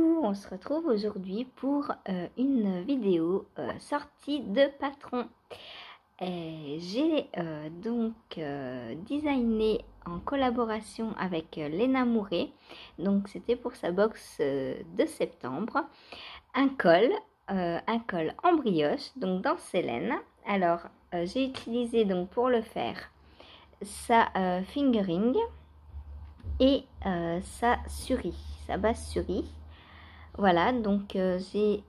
Coucou, on se retrouve aujourd'hui pour une vidéo sortie de Patron. J'ai donc designé en collaboration avec Léna Mouret, donc c'était pour sa box de septembre, un col en brioche, donc dans Célène. Alors j'ai utilisé donc pour le faire sa fingering et sa surie, sa base surie. Voilà, donc j'ai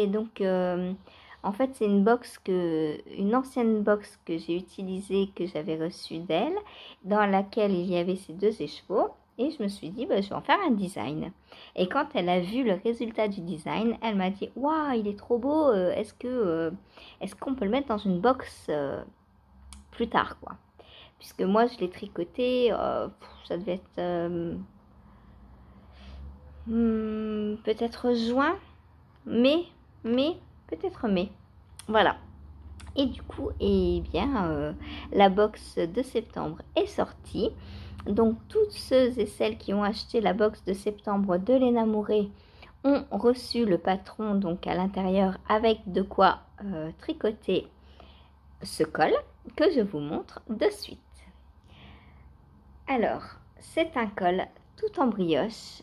donc en fait c'est une ancienne box que j'ai utilisée, que j'avais reçue d'elle, dans laquelle il y avait ces deux écheveaux, et je me suis dit je vais en faire un design. Et quand elle a vu le résultat du design, elle m'a dit waouh, il est trop beau, est-ce qu'on peut le mettre dans une box plus tard, quoi. Puisque moi je l'ai tricoté, ça devait être peut-être juin, mai, peut-être mai. Voilà. Et du coup, la box de septembre est sortie. Donc, toutes ceux et celles qui ont acheté la box de septembre de Léna Mouret ont reçu le patron, donc à l'intérieur, avec de quoi tricoter ce col que je vous montre de suite. Alors, c'est un col tout en brioche.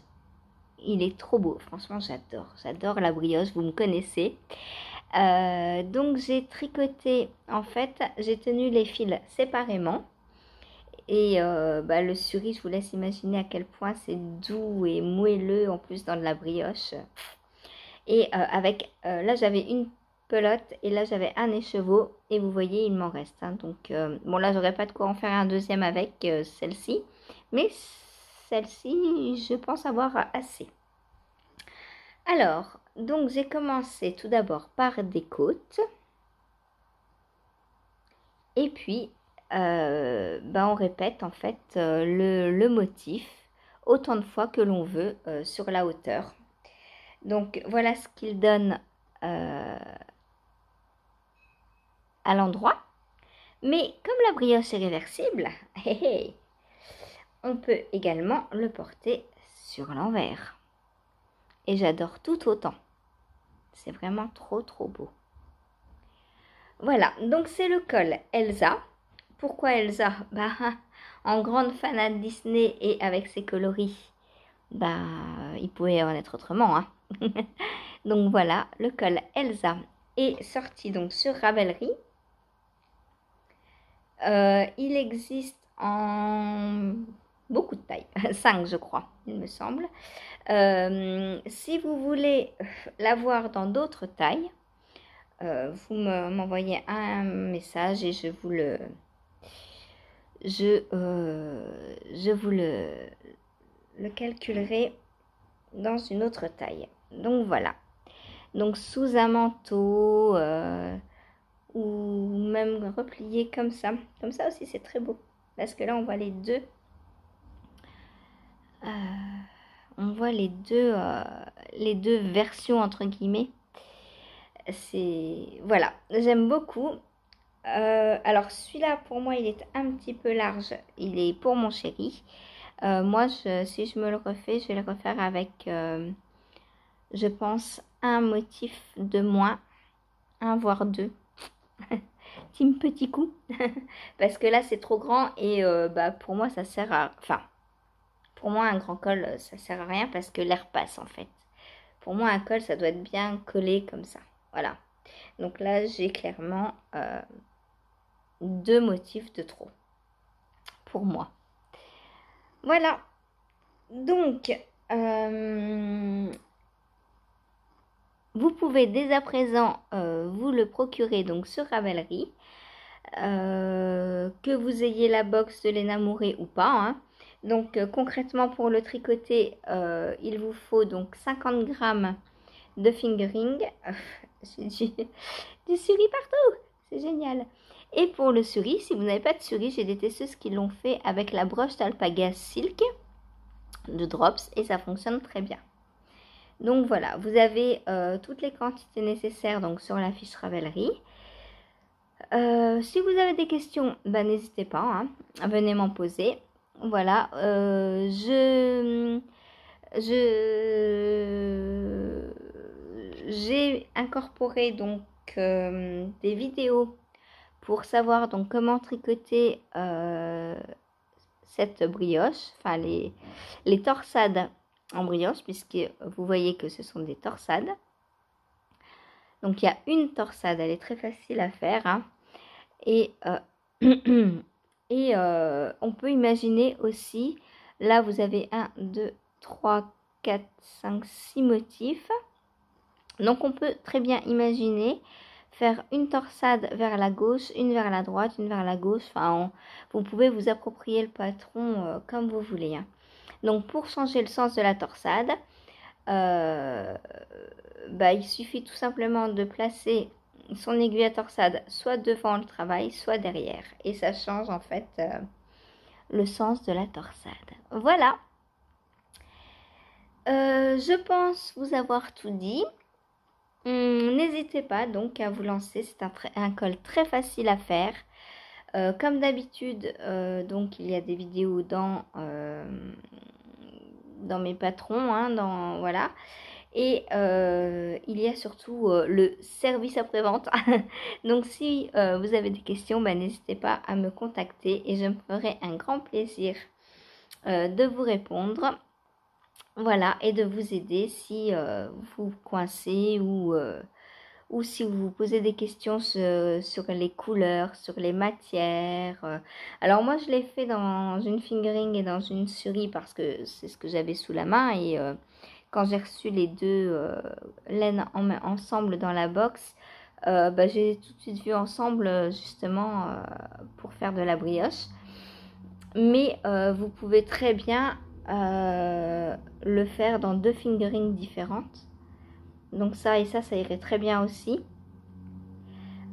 Il est trop beau, franchement j'adore la brioche, vous me connaissez. Donc j'ai tricoté, en fait j'ai tenu les fils séparément. Et le suri, je vous laisse imaginer à quel point c'est doux et moelleux, en plus dans de la brioche. Et là j'avais une pelote et là j'avais un écheveau, et vous voyez il m'en reste, hein. Donc bon, là j'aurais pas de quoi en faire un deuxième avec celle-ci, mais celle-ci je pense avoir assez. Alors, donc j'ai commencé tout d'abord par des côtes, et puis on répète en fait le motif autant de fois que l'on veut sur la hauteur. Donc voilà ce qu'il donne à l'endroit. Mais comme la brioche est réversible, on peut également le porter sur l'envers. Et j'adore tout autant. C'est vraiment trop beau. Voilà, donc c'est le col Elsa. Pourquoi Elsa? En grande fanat Disney et avec ses coloris, il pouvait en être autrement, hein. Donc voilà, le col Elsa est sorti donc sur Ravelry. Il existe en beaucoup de tailles, 5 je crois, il me semble. Si vous voulez l'avoir dans d'autres tailles, vous m'envoyez un message et je vous le calculerai dans une autre taille. Donc voilà. Donc sous un manteau ou même replié comme ça. Comme ça aussi c'est très beau. Parce que là on voit les deux. On voit les deux versions entre guillemets. Voilà, j'aime beaucoup. Alors celui-là pour moi il est un petit peu large, il est pour mon chéri. Moi si je me le refais, je vais le refaire avec je pense un motif de moins, un voire deux. Team petit coup. Parce que là c'est trop grand et pour moi ça sert à, pour moi un grand col ça sert à rien parce que l'air passe en fait. Pour moi un col ça doit être bien collé comme ça, voilà. Donc là j'ai clairement deux motifs de trop pour moi. Voilà. Donc, vous pouvez dès à présent vous le procurer donc sur Ravelry. Que vous ayez la box de Léna Mouret ou pas, hein. Donc concrètement pour le tricoter, il vous faut donc 50 grammes de fingering. J'ai du suri partout, c'est génial. Et pour le suri, si vous n'avez pas de suri, j'ai des testeuses qui l'ont fait avec la broche d'alpaga silk de Drops et ça fonctionne très bien. Donc voilà, vous avez toutes les quantités nécessaires donc sur la fiche Ravelry. Si vous avez des questions, n'hésitez pas, hein, venez m'en poser. Voilà, j'ai incorporé donc des vidéos pour savoir donc comment tricoter cette brioche, enfin les torsades en brioche, puisque vous voyez que ce sont des torsades. Donc il y a une torsade, elle est très facile à faire, hein. Et, on peut imaginer aussi, là vous avez 1, 2, 3, 4, 5, 6 motifs. Donc on peut très bien imaginer faire une torsade vers la gauche, une vers la droite, une vers la gauche. Enfin, vous pouvez vous approprier le patron comme vous voulez, hein. Donc pour changer le sens de la torsade, il suffit tout simplement de placer son aiguille à torsade soit devant le travail, soit derrière. Et ça change en fait le sens de la torsade. Voilà. Je pense vous avoir tout dit. N'hésitez pas donc à vous lancer. C'est un col très facile à faire. Comme d'habitude, donc il y a des vidéos dans mes patrons, hein, voilà. Et il y a surtout le service après-vente. Donc si vous avez des questions, n'hésitez pas à me contacter et je me ferai un grand plaisir de vous répondre. Voilà, et de vous aider si vous coincez ou si vous vous posez des questions sur les couleurs, sur les matières. Alors moi je l'ai fait dans une fingering et dans une suri parce que c'est ce que j'avais sous la main. Et quand j'ai reçu les deux laines ensemble dans la box, j'ai tout de suite vu ensemble justement pour faire de la brioche. Mais vous pouvez très bien le faire dans 2 fingerings différentes. Donc ça et ça irait très bien aussi.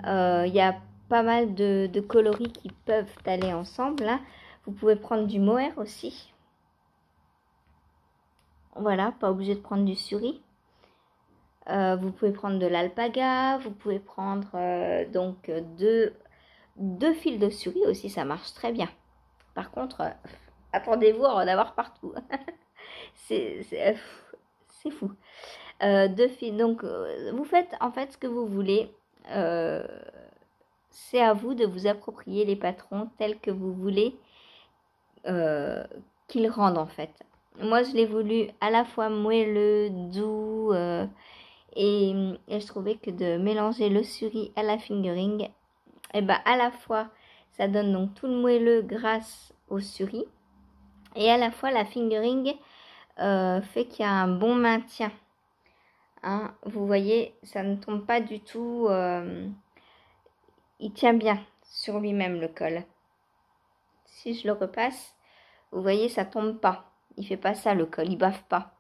Il y a pas mal de coloris qui peuvent aller ensemble, hein. Vous pouvez prendre du mohair aussi. Voilà, pas obligé de prendre du suri. Vous pouvez prendre de l'alpaga. Vous pouvez prendre donc deux fils de suri aussi, ça marche très bien. Par contre, attendez-vous à en avoir partout. c'est fou. 2 fils. Donc, vous faites en fait ce que vous voulez. C'est à vous de vous approprier les patrons tels que vous voulez qu'ils rendent en fait. Moi, je l'ai voulu à la fois moelleux, doux, et je trouvais que de mélanger le suri à la fingering, à la fois, ça donne donc tout le moelleux grâce au suri, et à la fois la fingering fait qu'il y a un bon maintien. Hein, vous voyez, ça ne tombe pas du tout. Il tient bien sur lui-même le col. Si je le repasse, vous voyez, ça tombe pas. Il fait pas ça le col, il baffe pas.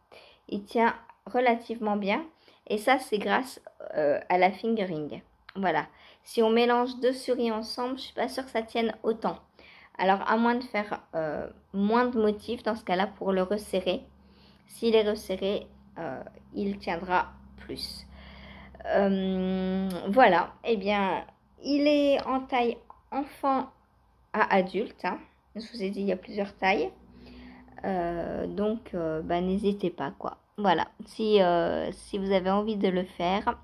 Il tient relativement bien. Et ça, c'est grâce à la fingering. Voilà. Si on mélange 2 suris ensemble, je suis pas sûre que ça tienne autant. Alors, à moins de faire moins de motifs, dans ce cas-là, pour le resserrer. S'il est resserré, il tiendra plus. Voilà. Eh bien, il est en taille enfant à adulte, hein. Je vous ai dit, il y a plusieurs tailles. Donc, n'hésitez pas, quoi. Voilà. Si vous avez envie de le faire.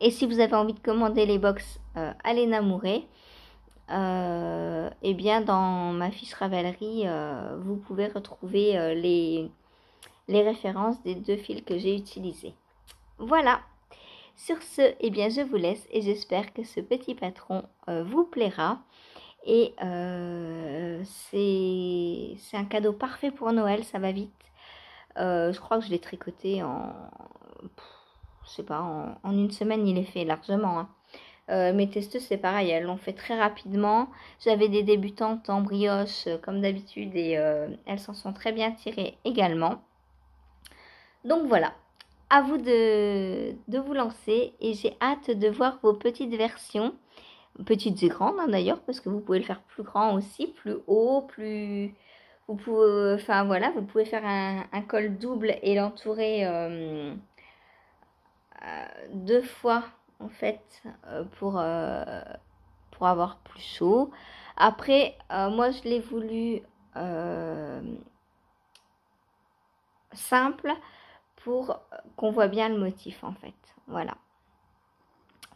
Et si vous avez envie de commander les box à Léna Mouret, bien dans ma fiche Ravelry, vous pouvez retrouver les références des 2 fils que j'ai utilisés. Voilà. Sur ce, je vous laisse et j'espère que ce petit patron vous plaira. Et c'est un cadeau parfait pour Noël, ça va vite. Je crois que je l'ai tricoté je sais pas, en une semaine il est fait largement, hein. Mes testeuses c'est pareil, elles l'ont fait très rapidement. J'avais des débutantes en brioche comme d'habitude et elles s'en sont très bien tirées également. Donc voilà, à vous de vous lancer et j'ai hâte de voir vos petites versions. Petites et grandes, hein, d'ailleurs, parce que vous pouvez le faire plus grand aussi, plus haut, plus... Vous pouvez, enfin voilà, vous pouvez faire un col double et l'entourer 2 fois en fait pour avoir plus chaud. Après, moi je l'ai voulu simple pour qu'on voit bien le motif en fait. Voilà,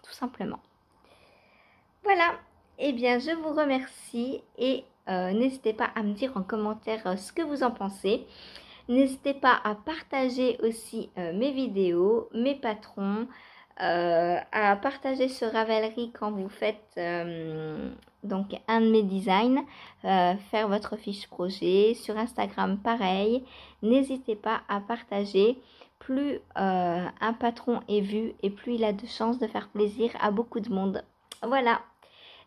tout simplement. Voilà, et bien je vous remercie et n'hésitez pas à me dire en commentaire ce que vous en pensez. N'hésitez pas à partager aussi mes vidéos, mes patrons, à partager sur Ravelry quand vous faites donc un de mes designs, faire votre fiche projet. Sur Instagram pareil, n'hésitez pas à partager. Plus un patron est vu et plus il a de chances de faire plaisir à beaucoup de monde. Voilà,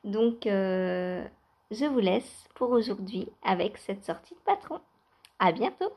donc je vous laisse pour aujourd'hui avec cette sortie de patron. À bientôt!